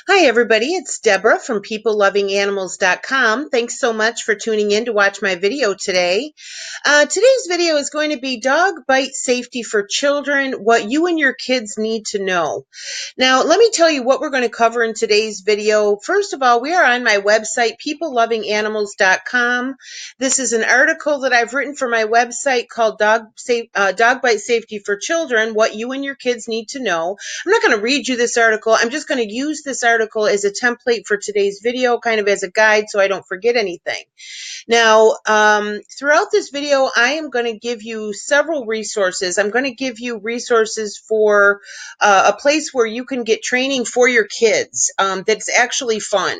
Hi, everybody. It's Deborah from PeopleLovingAnimals.com. Thanks so much for tuning in to watch my video today. Today's video is going to be dog bite safety for children, what you and your kids need to know. Now, let me tell you what we're going to cover in today's video. First of all, we are on my website, PeopleLovingAnimals.com. This is an article that I've written for my website called Dog Bite Safety for Children, what you and your kids need to know. I'm not going to read you this article. I'm just going to use this article as a template for today's video, kind of as a guide so I don't forget anything. Now, throughout this video, I am going to give you several resources. I'm going to give you resources for a place where you can get training for your kids that's actually fun.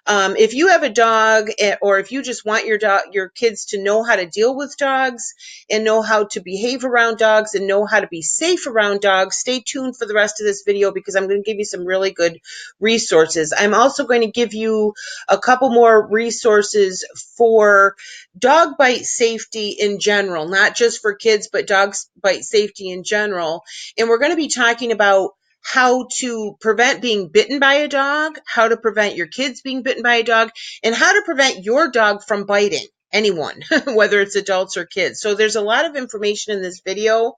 If you have a dog, or if you just want your kids to know how to deal with dogs and know how to behave around dogs and know how to be safe around dogs, stay tuned for the rest of this video because I'm going to give you some really good resources. I'm also going to give you a couple more resources for dog bite safety in general, not just for kids, but dog bite safety in general. And we're going to be talking about how to prevent being bitten by a dog, how to prevent your kids being bitten by a dog, and how to prevent your dog from biting anyone, whether it's adults or kids. So there's a lot of information in this video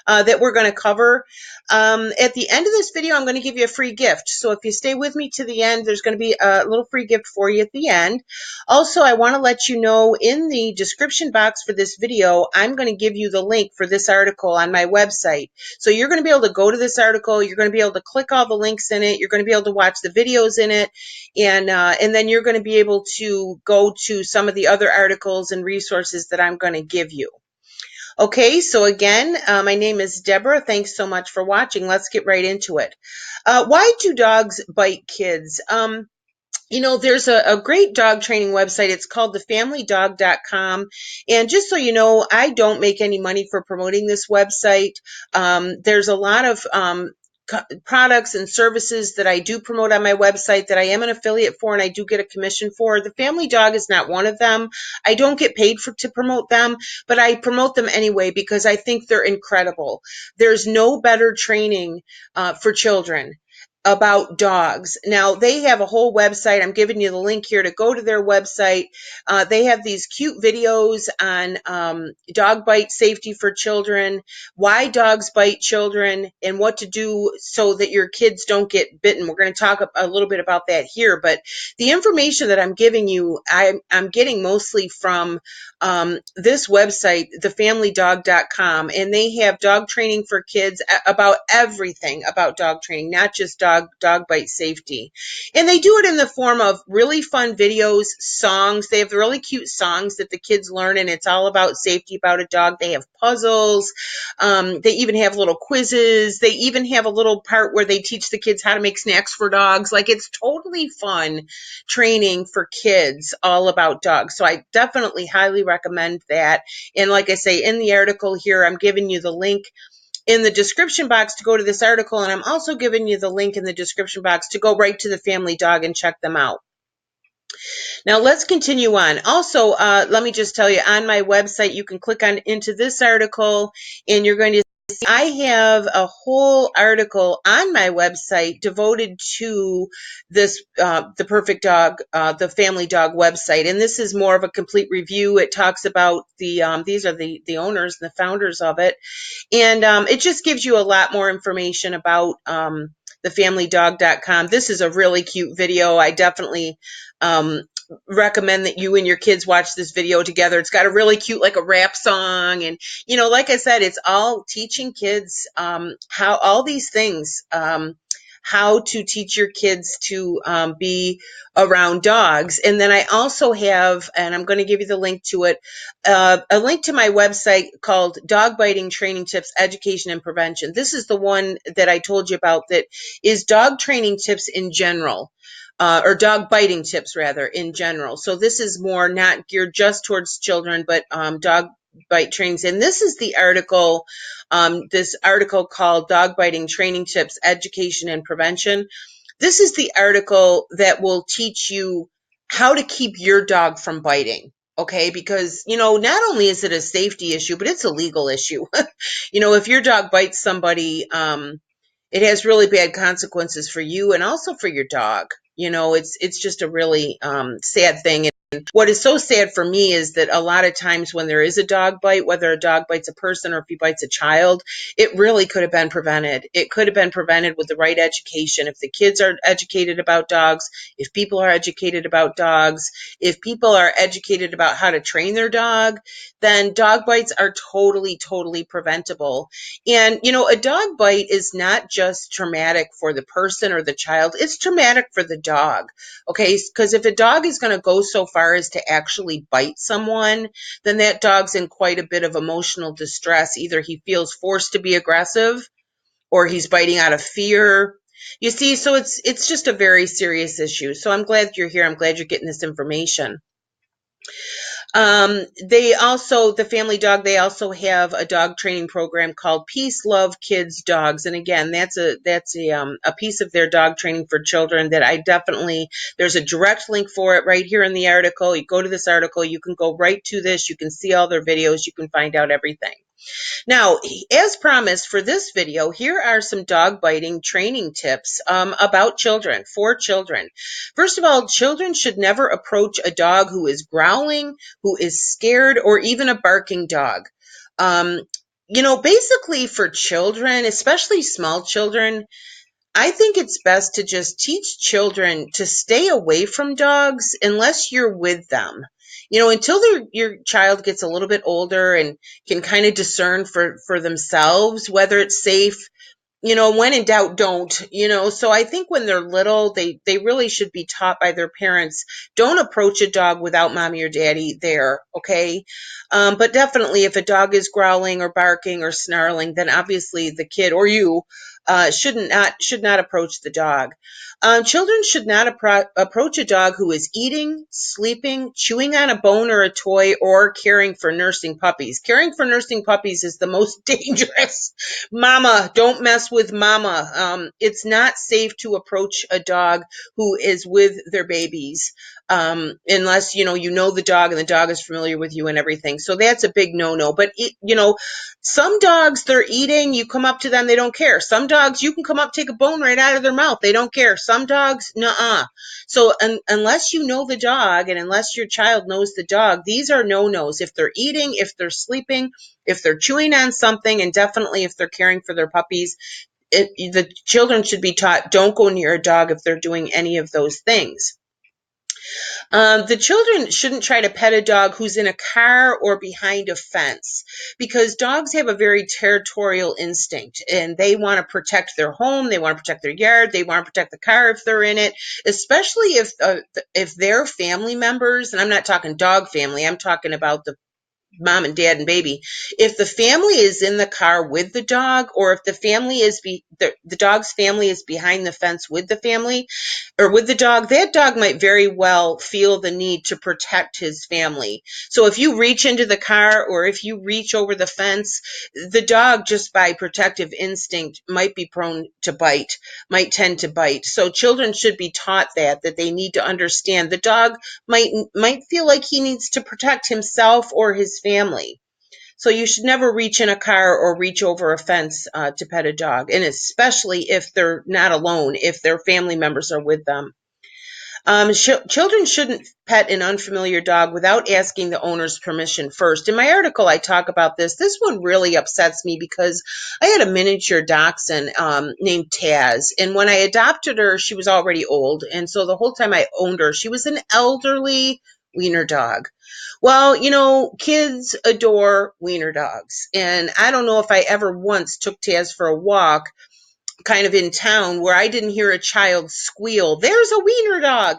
that we're going to cover. At the end of this video, I'm going to give you a free gift. So if you stay with me to the end, there's going to be a little free gift for you at the end. Also, I want to let you know in the description box for this video, I'm going to give you the link for this article on my website. So you're going to be able to go to this article. You're going to be able to click all the links in it. You're going to be able to watch the videos in it. And then you're going to be able to go to some of the other articles and resources that I'm going to give you. Okay, so again, my name is Deborah. Thanks so much for watching. Let's get right into it. Why do dogs bite kids? There's a great dog training website. It's called thefamilydog.com. And just so you know, I don't make any money for promoting this website. There's a lot of products and services that I do promote on my website that I am an affiliate for and I do get a commission for. The Family Dog is not one of them. I don't get paid to promote them, but I promote them anyway because I think they're incredible. There's no better training for children about dogs. Now, they have a whole website. I'm giving you the link here to go to their website. They have these cute videos on dog bite safety for children, why dogs bite children, and what to do so that your kids don't get bitten. We're going to talk a little bit about that here, but the information that I'm giving you, I'm getting mostly from this website, thefamilydog.com, and they have dog training for kids about everything about dog training, not just dog bite safety. And they do it in the form of really fun videos, songs. They have really cute songs that the kids learn, and it's all about safety about a dog. They have puzzles. They even have little quizzes. They even have a little part where they teach the kids how to make snacks for dogs. Like, it's totally fun training for kids all about dogs. So I definitely highly recommend that. And like I say, in the article here, I'm giving you the link in the description box to go to this article, and I'm also giving you the link in the description box to go right to the Family Dog and check them out. Now let's continue on. Also, let me just tell you, on my website, you can click on into this article, and you're going to see I have a whole article on my website devoted to this, the Perfect Dog, the Family Dog website. And this is more of a complete review. It talks about these are the owners and the founders of it. And it just gives you a lot more information about thefamilydog.com. This is a really cute video. I definitely recommend that you and your kids watch this video together. It's got a really cute, like a rap song. And, like I said, it's all teaching kids how all these things, how to teach your kids to be around dogs. And then I also have, and I'm going to give you the link to it, a link to my website called Dog Biting Training Tips, Education and Prevention. This is the one that I told you about that is dog training tips in general. Or dog biting tips rather in general. So this is more not geared just towards children, but dog bite trainings. And this is the article, this article called Dog Biting Training Tips, Education and Prevention. This is the article that will teach you how to keep your dog from biting. Okay, because, not only is it a safety issue, but it's a legal issue. If your dog bites somebody, it has really bad consequences for you and also for your dog. It's just a really sad thing. And what is so sad for me is that a lot of times when there is a dog bite, whether a dog bites a person or if he bites a child, it really could have been prevented. It could have been prevented with the right education. If the kids are educated about dogs, if people are educated about dogs, if people are educated about how to train their dog, then dog bites are totally, totally preventable. And, a dog bite is not just traumatic for the person or the child, it's traumatic for the dog. Okay. Because if a dog is going to go so far as to actually bite someone, then that dog's in quite a bit of emotional distress. Either he feels forced to be aggressive or he's biting out of fear. You see, so it's just a very serious issue. So I'm glad you're here. I'm glad you're getting this information. The Family Dog, they also have a dog training program called Peace Love Kids Dogs. And again, that's a piece of their dog training for children that there's a direct link for it right here in the article. You go to this article, you can go right to this, you can see all their videos, you can find out everything. Now, as promised for this video, here are some dog biting training tips about children, for children. First of all, children should never approach a dog who is growling, who is scared, or even a barking dog. Basically for children, especially small children, I think it's best to just teach children to stay away from dogs unless you're with them. Until your child gets a little bit older and can kind of discern for themselves whether it's safe. When in doubt, don't. So I think when they're little, they really should be taught by their parents, don't approach a dog without mommy or daddy there, okay? But definitely if a dog is growling or barking or snarling, then obviously the kid or you should not approach the dog. Children should not approach a dog who is eating, sleeping, chewing on a bone or a toy, or caring for nursing puppies. Caring for nursing puppies is the most dangerous. Mama, don't mess with mama. It's not safe to approach a dog who is with their babies, unless you know the dog and the dog is familiar with you and everything. So that's a big no-no. But some dogs, they're eating, you come up to them, they don't care. Some dogs, you can come up, take a bone right out of their mouth, they don't care. Some dogs, nuh-uh. So unless you know the dog and unless your child knows the dog, these are no-nos. If they're eating, if they're sleeping, if they're chewing on something, and definitely if they're caring for their puppies, the children should be taught, don't go near a dog if they're doing any of those things. The children shouldn't try to pet a dog who's in a car or behind a fence, because dogs have a very territorial instinct and they want to protect their home, they want to protect their yard, they want to protect the car if they're in it, especially if they're family members. And I'm not talking dog family, I'm talking about the mom and dad and baby. If the family is in the car with the dog, or if the dog's family is behind the fence with the family or with the dog, that dog might very well feel the need to protect his family. So if you reach into the car or if you reach over the fence, the dog, just by protective instinct, might be prone to bite, might tend to bite. So children should be taught that they need to understand the dog might feel like he needs to protect himself or his family. So you should never reach in a car or reach over a fence to pet a dog, and especially if they're not alone, if their family members are with them. Children shouldn't pet an unfamiliar dog without asking the owner's permission first. In my article, I talk about this. This one really upsets me because I had a miniature dachshund named Taz, and when I adopted her, she was already old, and so the whole time I owned her, she was an elderly wiener dog. Well, kids adore wiener dogs, and I don't know if I ever once took Taz for a walk kind of in town where I didn't hear a child squeal, "There's a wiener dog."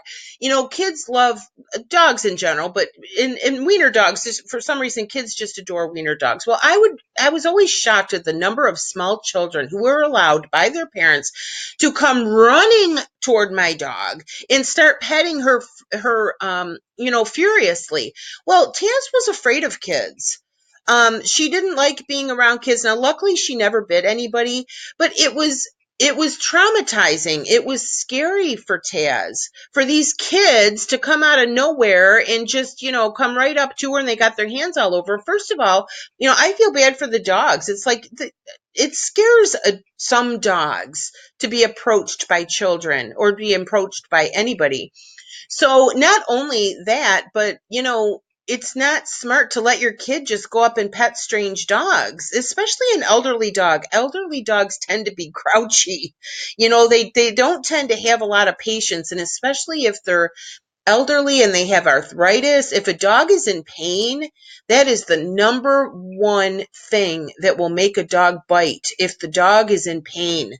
Kids love dogs in general, but in wiener dogs, for some reason, kids just adore wiener dogs. Well, I was always shocked at the number of small children who were allowed by their parents to come running toward my dog and start petting her, furiously. Well, Taz was afraid of kids. She didn't like being around kids. Now, luckily, she never bit anybody, but it was traumatizing. It was scary for Taz, for these kids to come out of nowhere and just, come right up to her and they got their hands all over. First of all, I feel bad for the dogs. It's like it scares some dogs to be approached by children or be approached by anybody. So not only that, but it's not smart to let your kid just go up and pet strange dogs, especially an elderly dog. Elderly dogs tend to be grouchy. They don't tend to have a lot of patience, and especially if they're elderly and they have arthritis, if a dog is in pain, that is the number one thing that will make a dog bite. If the dog is in pain,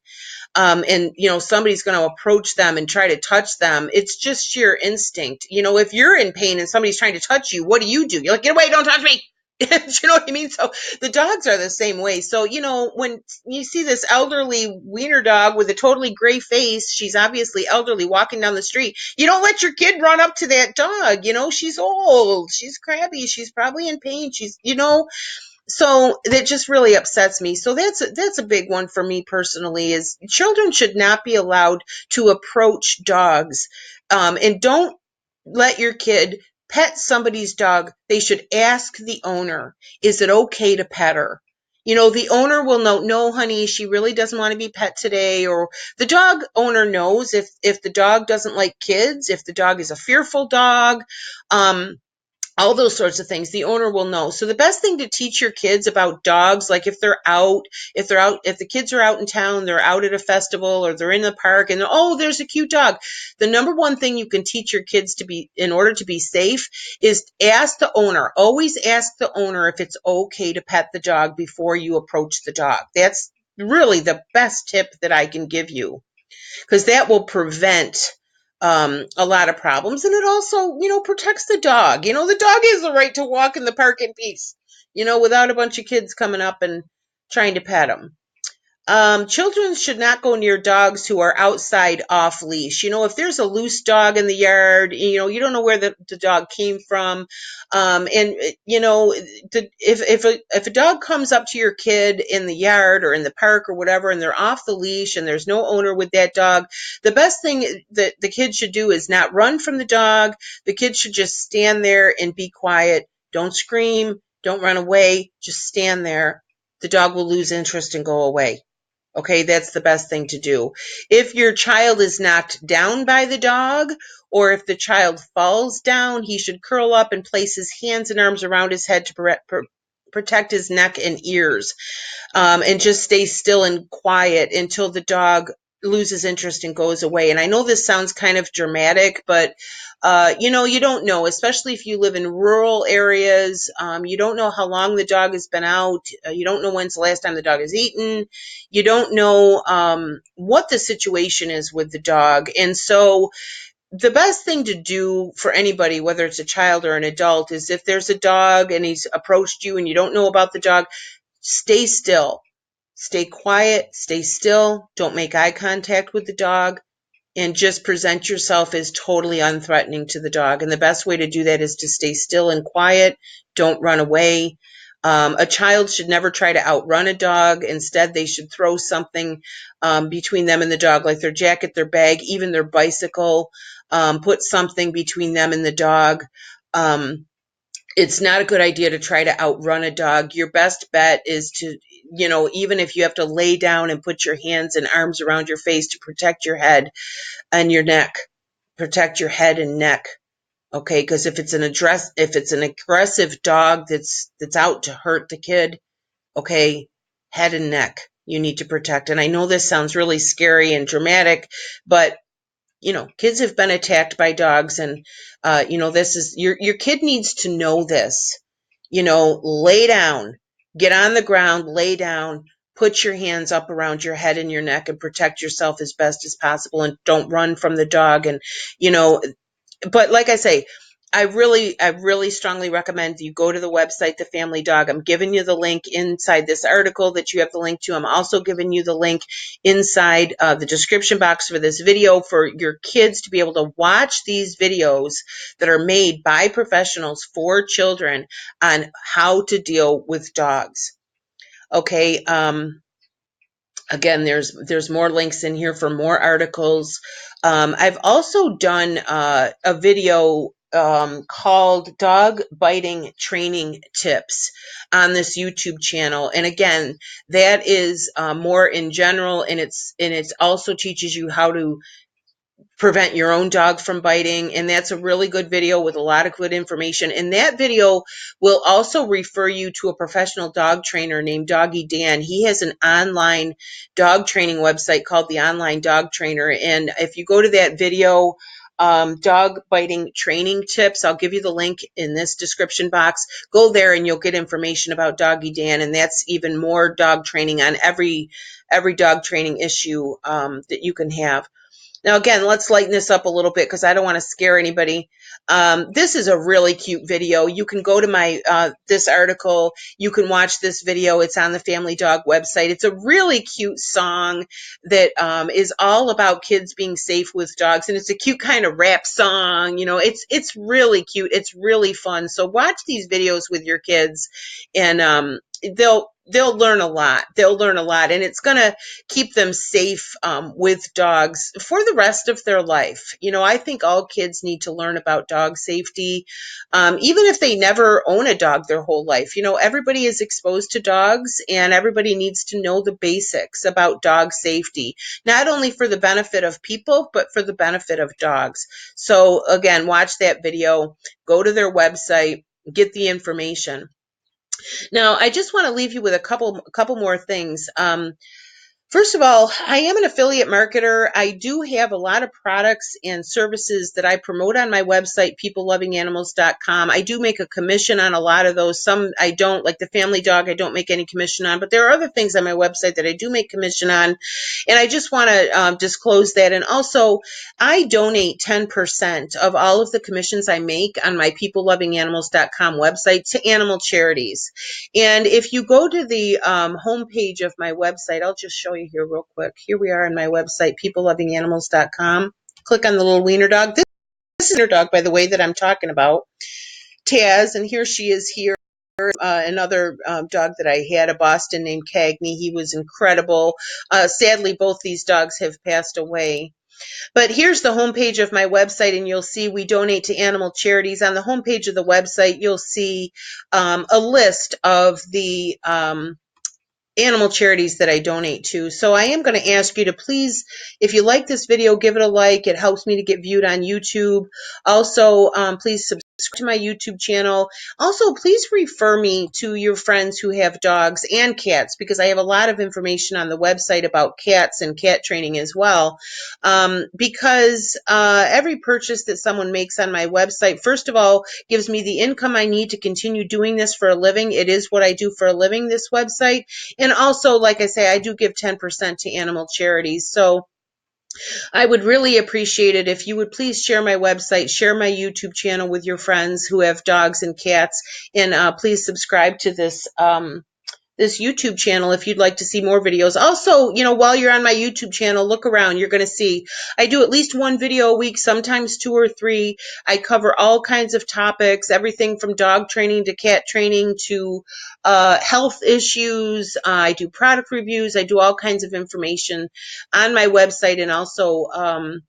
and somebody's going to approach them and try to touch them, it's just sheer instinct. If you're in pain and somebody's trying to touch you, what do? You're like, get away, don't touch me. You know what I mean? So the dogs are the same way. So when you see this elderly wiener dog with a totally gray face, she's obviously elderly, walking down the street, you don't let your kid run up to that dog. She's old, she's crabby, she's probably in pain, she's so that just really upsets me. So that's a big one for me personally, is children should not be allowed to approach dogs. And don't let your kid pet somebody's dog. They should ask the owner, is it okay to pet her? The owner will know, no, honey, she really doesn't want to be pet today. Or the dog owner knows if the dog doesn't like kids, if the dog is a fearful dog, all those sorts of things, the owner will know. So the best thing to teach your kids about dogs, like if the kids are out in town, they're out at a festival or they're in the park and oh, there's a cute dog. The number one thing you can teach your kids to be, in order to be safe, is ask the owner. Always ask the owner if it's okay to pet the dog before you approach the dog. That's really the best tip that I can give you, because that will prevent a lot of problems. And it also, protects the dog. The dog has the right to walk in the park in peace, without a bunch of kids coming up and trying to pet him. Children should not go near dogs who are outside off leash. If there's a loose dog in the yard, you don't know where the dog came from. And if a dog comes up to your kid in the yard or in the park or whatever, and they're off the leash and there's no owner with that dog, the best thing that the kid should do is not run from the dog. The kid should just stand there and be quiet. Don't scream. Don't run away. Just stand there. The dog will lose interest and go away. Okay, that's the best thing to do. If your child is knocked down by the dog, or if the child falls down, he should curl up and place his hands and arms around his head to protect his neck and ears, and just stay still and quiet until the dog loses interest and goes away. And I know this sounds kind of dramatic, but you don't know, especially if you live in rural areas. You don't know how long the dog has been out. You don't know when's the last time the dog has eaten. You don't know what the situation is with the dog. And so the best thing to do for anybody, whether it's a child or an adult, is if there's a dog and he's approached you and you don't know about the dog, stay still. Stay quiet, stay still, don't make eye contact with the dog, and just present yourself as totally unthreatening to the dog. And the best way to do that is to stay still and quiet. Don't run away. A child should never try to outrun a dog. Instead, they should throw something between them and the dog, like their jacket, their bag, even their bicycle. Put something between them and the dog. It's not a good idea to try to outrun a dog. Your best bet is to, even if you have to lay down and put your hands and arms around your face to protect your head and your neck, protect your head and neck. Okay, because if it's an aggressive dog that's out to hurt the kid, okay, head and neck you need to protect. And I know this sounds really scary and dramatic, but kids have been attacked by dogs, and this is your kid needs to know this. Lay down, get on the ground, lay down, put your hands up around your head and your neck and protect yourself as best as possible, and don't run from the dog. And but like I say, I really strongly recommend you go to the website, The Family Dog. I'm giving you the link inside this article that you have the link to. I'm also giving you the link inside the description box for this video for your kids to be able to watch these videos that are made by professionals for children on how to deal with dogs. Okay. Again, there's more links in here for more articles. I've also done a video called Dog Biting Training Tips on this YouTube channel. And again, that is more in general, and it's also teaches you how to prevent your own dog from biting. And that's a really good video with a lot of good information. And that video will also refer you to a professional dog trainer named Doggy Dan. He has an online dog training website called the Online Dog Trainer. And if you go to that video, dog biting training tips, I'll give you the link in this description box. Go there and you'll get information about Doggy Dan. And that's even more dog training on every dog training issue that you can have. Now, again, let's lighten this up a little bit because I don't want to scare anybody. This is a really cute video. You can go to my this article. You can watch this video. It's on the Family Dog website. It's a really cute song that is all about kids being safe with dogs, and it's a cute kind of rap song. You know, it's really cute. It's really fun. So watch these videos with your kids, and they'll learn a lot. They'll learn a lot, and it's gonna keep them safe with dogs for the rest of their life. You know, I think all kids need to learn about dog safety, even if they never own a dog their whole life. You know, everybody is exposed to dogs, and everybody needs to know the basics about dog safety, not only for the benefit of people, but for the benefit of dogs. So again, watch that video, go to their website, get the information. Now, I just want to leave you with a couple more things. First of all, I am an affiliate marketer. I do have a lot of products and services that I promote on my website, peoplelovinganimals.com. I do make a commission on a lot of those. Some I don't, like the Family Dog, I don't make any commission on, but there are other things on my website that I do make commission on. And I just want to disclose that. And also, I donate 10% of all of the commissions I make on my peoplelovinganimals.com website to animal charities. And if you go to the homepage of my website, I'll just show you here real quick. Here we are on my website, peoplelovinganimals.com. Click on the little wiener dog. This is wiener dog, by the way, that I'm talking about, Taz, and here she is here. Another dog that I had, a Boston named Cagney. He was incredible. Sadly, both these dogs have passed away. But here's the homepage of my website, and you'll see we donate to animal charities. On the homepage of the website, you'll see a list of the animal charities that I donate to. So I am going to ask you to please, if you like this video, give it a like. It helps me to get viewed on YouTube. Also, please subscribe to my YouTube channel. Also, please refer me to your friends who have dogs and cats, because I have a lot of information on the website about cats and cat training as well. Because every purchase that someone makes on my website, first of all, gives me the income I need to continue doing this for a living. It is what I do for a living, this website. And also, like I say, I do give 10% to animal charities. So I would really appreciate it if you would please share my website, share my YouTube channel with your friends who have dogs and cats, and please subscribe to this YouTube channel if you'd like to see more videos. Also, you know, while you're on my YouTube channel, look around. You're going to see I do at least one video a week, sometimes 2 or 3. I cover all kinds of topics, everything from dog training to cat training to health issues. I do product reviews. I do all kinds of information on my website, and also on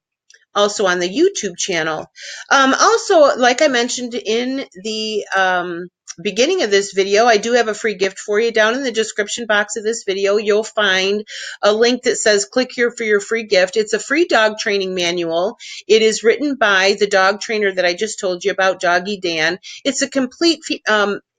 the YouTube channel. Also, like I mentioned in the beginning of this video, I do have a free gift for you. Down in the description box of this video, you'll find a link that says click here for your free gift. It's a free dog training manual. It is written by the dog trainer that I just told you about, Doggy Dan. It's a complete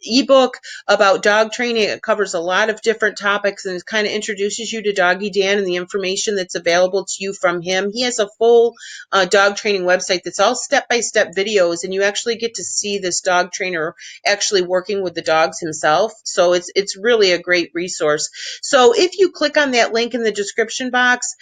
ebook about dog training. It covers a lot of different topics, and it kind of introduces you to Doggy Dan and the information that's available to you from him. He has a full dog training website that's all step-by-step videos, and you actually get to see this dog trainer actually working with the dogs himself. So it's really a great resource. So if you click on that link in the description box,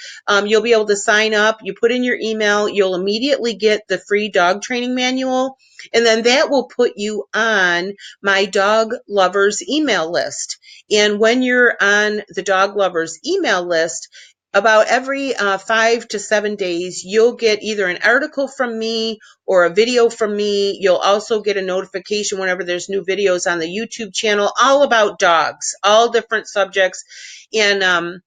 you'll be able to sign up. You put in your email, you'll immediately get the free dog training manual, and then that will put you on my dog lovers email list. And when you're on the dog lovers email list, about every 5 to 7 days, you'll get either an article from me or a video from me. You'll also get a notification whenever there's new videos on the YouTube channel, all about dogs, all different subjects. And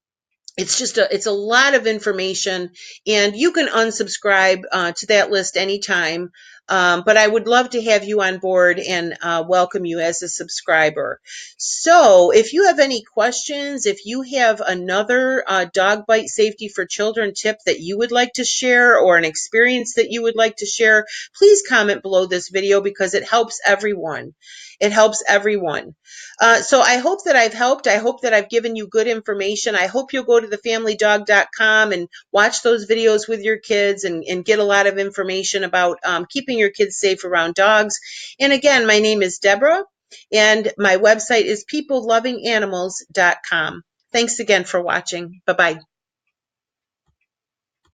it's a lot of information, and you can unsubscribe to that list anytime. But I would love to have you on board and welcome you as a subscriber. So if you have any questions, if you have another dog bite safety for children tip that you would like to share, or an experience that you would like to share, please comment below this video, because it helps everyone. It helps everyone. So I hope that I've helped. I hope that I've given you good information. I hope you'll go to thefamilydog.com and watch those videos with your kids, and get a lot of information about keeping your kids safe around dogs. And again, my name is Deborah, and my website is peoplelovinganimals.com. Thanks again for watching. Bye-bye.